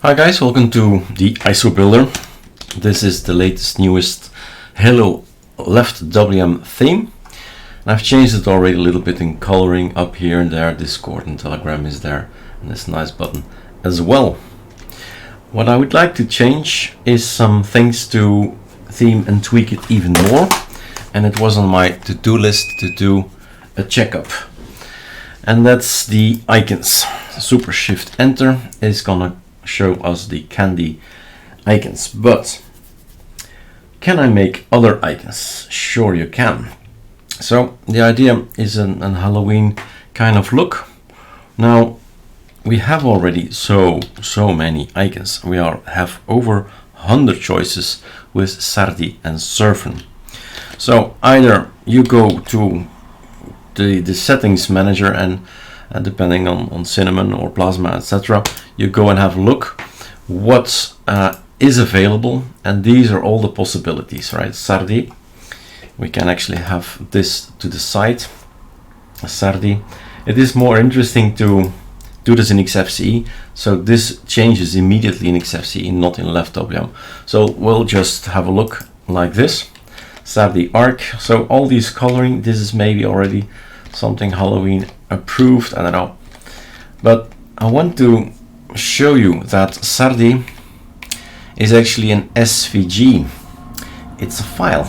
Hi guys, welcome to the ISO Builder. This is the latest, newest Hello Left WM theme. And I've changed it already a little bit in coloring up here and there. Discord and Telegram is there, and this nice button as well. What I would like to change is some things to theme and tweak it even more. And it was on my to-do list to do a checkup. And that's the icons. Super Shift Enter is gonna show us the candy icons, but can I make other icons? Sure you can. So the idea is an Halloween kind of look. Now we have already so many icons. We have over 100 choices with Sardi and Surfen. So either you go to the settings manager and depending on Cinnamon or Plasma, etc., you go and have a look what is available, and these are all the possibilities, right? Sardi, we can actually have this to the side. Sardi, it is more interesting to do this in XFCE, so this changes immediately in XFCE, not in left WM. So we'll just have a look like this. Sardi Arc, so all these coloring, this is maybe already something Halloween approved, I don't know, but I want to show you that Sardi is actually an SVG. It's a file.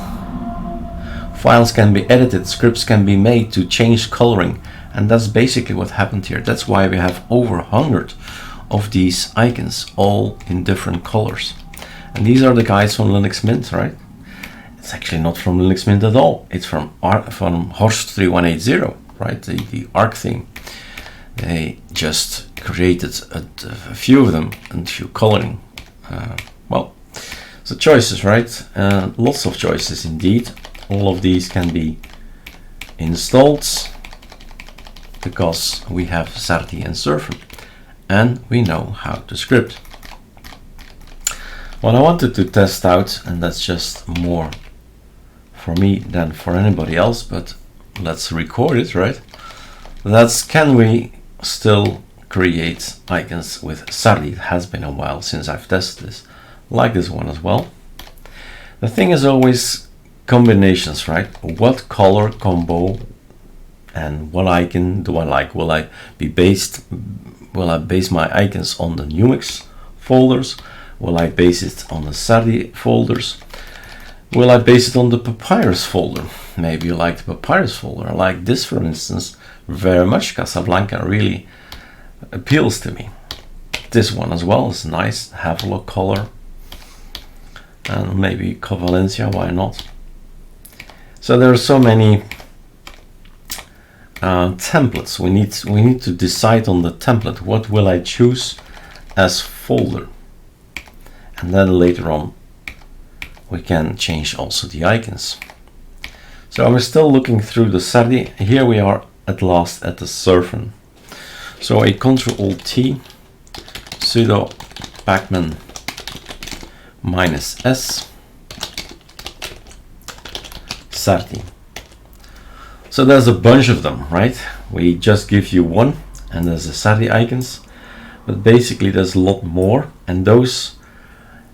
Files can be edited, scripts can be made to change coloring, and that's basically what happened here. That's why we have over 100 of these icons, all in different colors. And these are the guys from Linux Mint, right? It's actually not from Linux Mint at all. It's from Horst 3180, right? The Arc theme. They just created a few of them and a few coloring. Well, so choices, right? Lots of choices indeed. All of these can be installed because we have Sardi and Surfen and we know how to script. What I wanted to test out, and that's just more for me than for anybody else, but let's record it, right? That's, can we still create icons with Sardi? It has been a while since I've tested this, like this one as well. The thing is always combinations, right? What color combo and what icon do I like? Will I base my icons on the Numix folders? Will I base it on the Sardi folders? Will I base it on the Papyrus folder? Maybe you like the Papyrus folder. I like this, for instance, very much. Casablanca really appeals to me. This one as well is nice, Havelock color. And maybe Covalencia, why not? So there are so many templates. We need to decide on the template. What will I choose as folder? And then later on we can change also the icons. So I'm still looking through the Sardi. Here we are at last at the Surfen. So a Ctrl-Alt-T sudo pacman -s Sardi. So there's a bunch of them, right? We just give you one and there's the Sardi icons, but basically there's a lot more, and those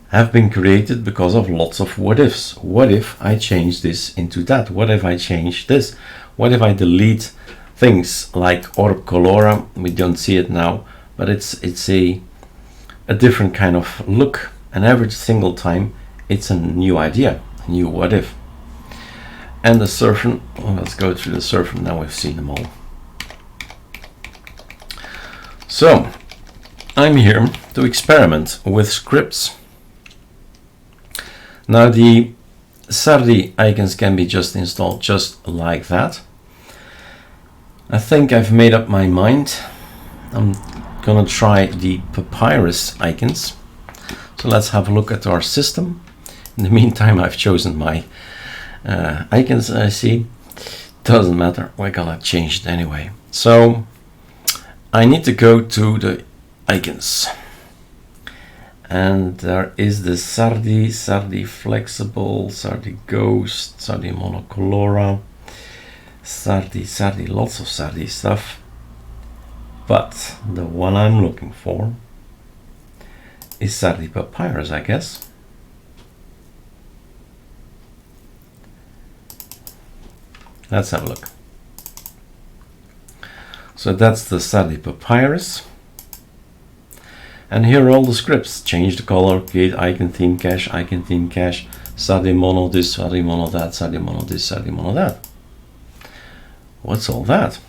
have been created because of lots of what ifs. What if I change this into that? What if I change this? What if I delete things like Orb Colora? We don't see it now, but it's a different kind of look, and every single time it's a new idea, a new what if. And the Surfen, well, let's go through the Surfen, now we've seen them all. So I'm here to experiment with scripts. Now the Sardi icons can be just installed just like that. I think I've made up my mind. I'm gonna try the Papyrus icons. So let's have a look at our system. In the meantime, I've chosen my icons. I see, doesn't matter, we're gonna change it anyway. So I need to go to the icons. And there is the Sardi, Sardi Flexible, Sardi Ghost, Sardi Monocolora, Sardi, lots of Sardi stuff. But the one I'm looking for is Sardi papyrus, I guess. Let's have a look. So that's the Sardi papyrus. And here are all the scripts. Change the color, create icon theme cache, Sardi mono this, Sardi mono that, Sardi mono this, Sardi mono that. What's all that?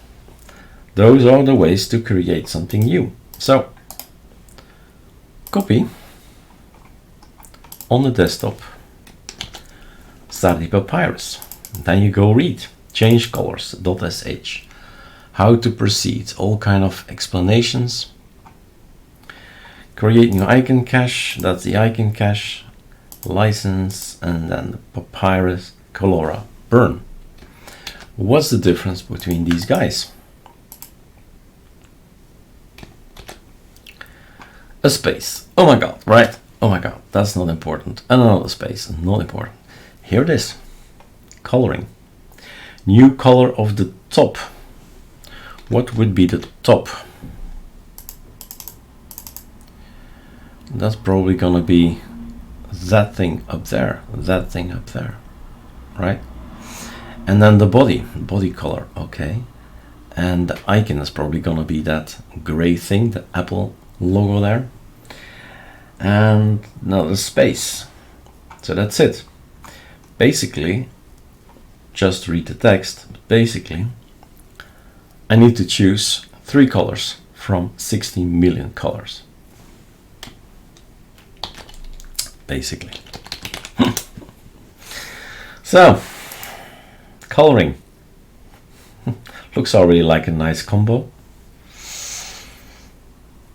Those are the ways to create something new. So, copy on the desktop, Sardi papyrus. Then you go read, change colors.sh, how to proceed, all kind of explanations. Create new icon cache, that's the icon cache, license, and then the papyrus, colora, burn. What's the difference between these guys? A space. Oh my god, right? Oh my god, that's not important. And another space, not important. Here it is. Coloring. New color of the top. What would be the top? That's probably gonna be that thing up there, that thing up there, right? And then the body color, okay. And the icon is probably gonna be that gray thing, the Apple logo there. And now the space. So that's it. Basically, just read the text. But basically, I need to choose 3 colors from 16 million colors. Basically. So, coloring. Looks already like a nice combo.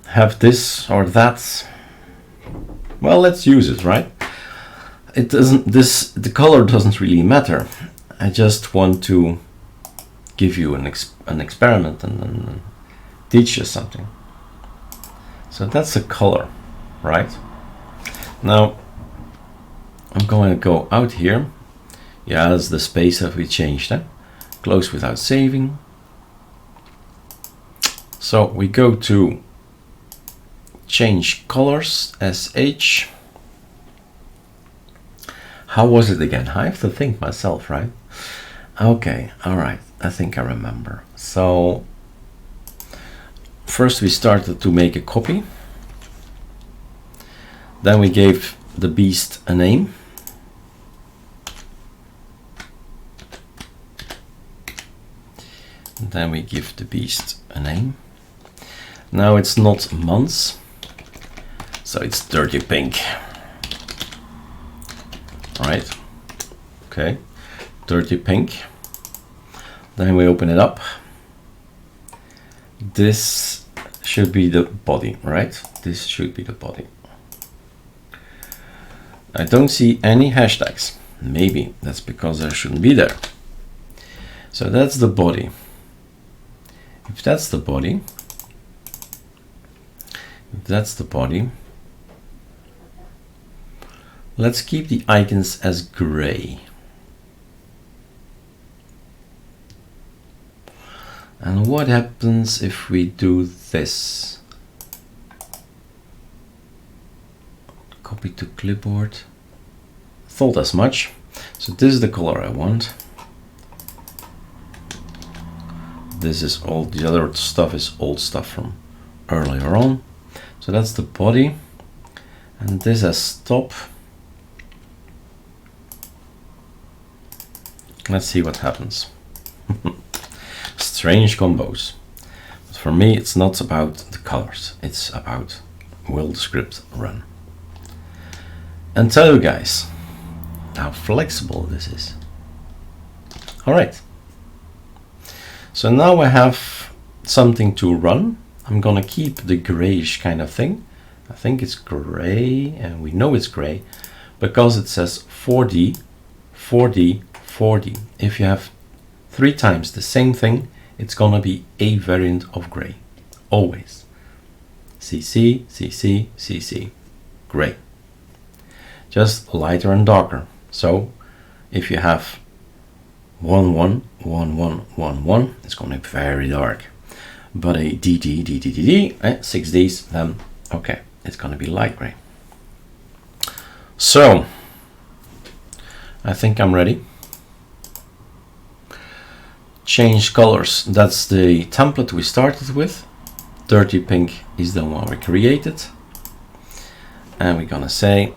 Have this or that. Well, let's use it, right? It doesn't, the color doesn't really matter. I just want to give you an experiment and teach you something. So that's the color, right? Now, I'm going to go out here. Yeah, that's the space that we changed. Close without saving. So we go to change colors, sh. How was it again? I have to think myself, right? Okay, all right. I think I remember. So first we started to make a copy. Then we gave the beast a name. And then we give the beast a name. Now it's not months, so it's dirty pink. Right? Okay, dirty pink. Then we open it up. This should be the body, right? This should be the body. I don't see any hashtags. Maybe that's because there shouldn't be there. So that's the body. If that's the body, let's keep the icons as gray. And what happens if we do this? Copy to clipboard. Thought as much. So this is the color I want. This is all the other stuff is old stuff from earlier on. So that's the body. And this has top. Let's see what happens. Strange combos. But for me, it's not about the colors. It's about will the script run. And tell you guys how flexible this is. All right. So now I have something to run. I'm gonna keep the grayish kind of thing. I think it's gray, and we know it's gray because it says 4D, 4D, 4D. If you have 3 times the same thing, it's gonna be a variant of gray, always. CC, CC, CC, gray. Just lighter and darker. So if you have 1, 1, 1, 1, 1, 1, it's gonna be very dark. But a DD, DD, DD, 6 Ds, then okay, it's gonna be light gray. So I think I'm ready. Change colors, that's the template we started with. Dirty pink is the one we created. And we're gonna say,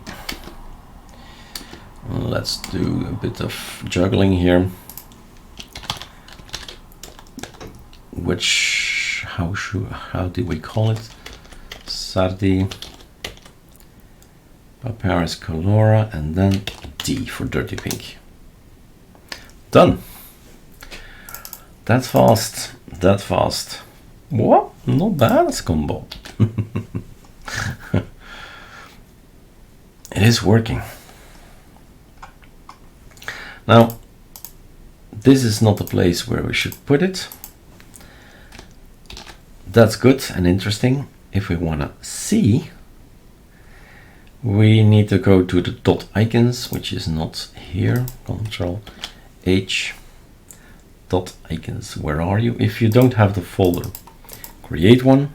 let's do a bit of juggling here. Which, how did we call it? Sardi, papyrus colora, and then D for dirty pink. Done. That fast, that fast. What? Not bad as combo. It is working. Now, this is not the place where we should put it. That's good and interesting. If we want to see, we need to go to the dot icons, which is not here. Control H, dot icons. Where are you? If you don't have the folder, create one.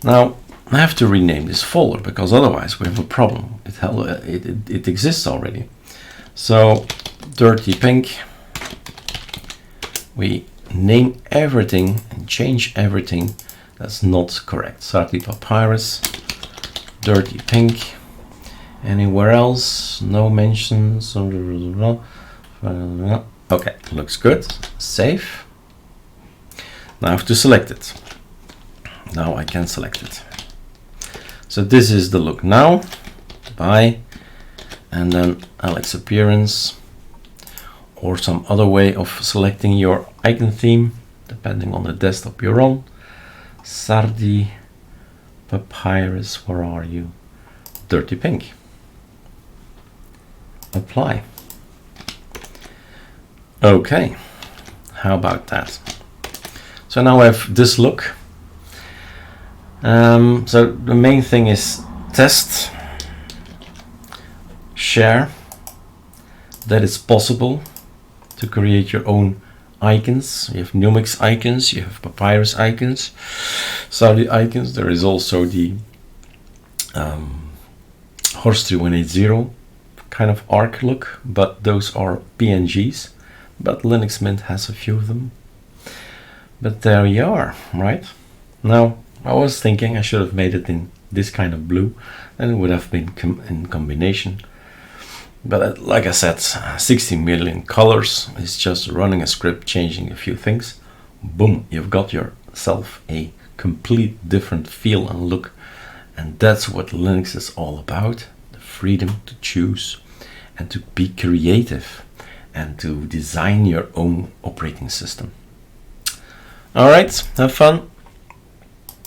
Now, I have to rename this folder because otherwise we have a problem. It exists already. So, dirty pink, we name everything and change everything that's not correct. Sardi papyrus, dirty pink, anywhere else, no mentions. Okay, looks good. Save. Now I have to select it. Now I can select it. So this is the look now. Bye. And then Alex appearance, or some other way of selecting your icon theme, depending on the desktop you're on. Sardi, papyrus, where are you? Dirty pink. Apply. Okay, how about that? So now I have this look. So the main thing is test, share, that it's possible to create your own icons. You have Numix icons, you have papyrus icons, Sardi icons. There is also the Horse 3180 kind of Arc look, but those are PNGs. But Linux Mint has a few of them. But there you are, right? Now, I was thinking I should have made it in this kind of blue, and it would have been in combination. But like I said, 60 million colors is just running a script, changing a few things. Boom, you've got yourself a complete different feel and look. And that's what Linux is all about. The freedom to choose and to be creative and to design your own operating system. All right, have fun.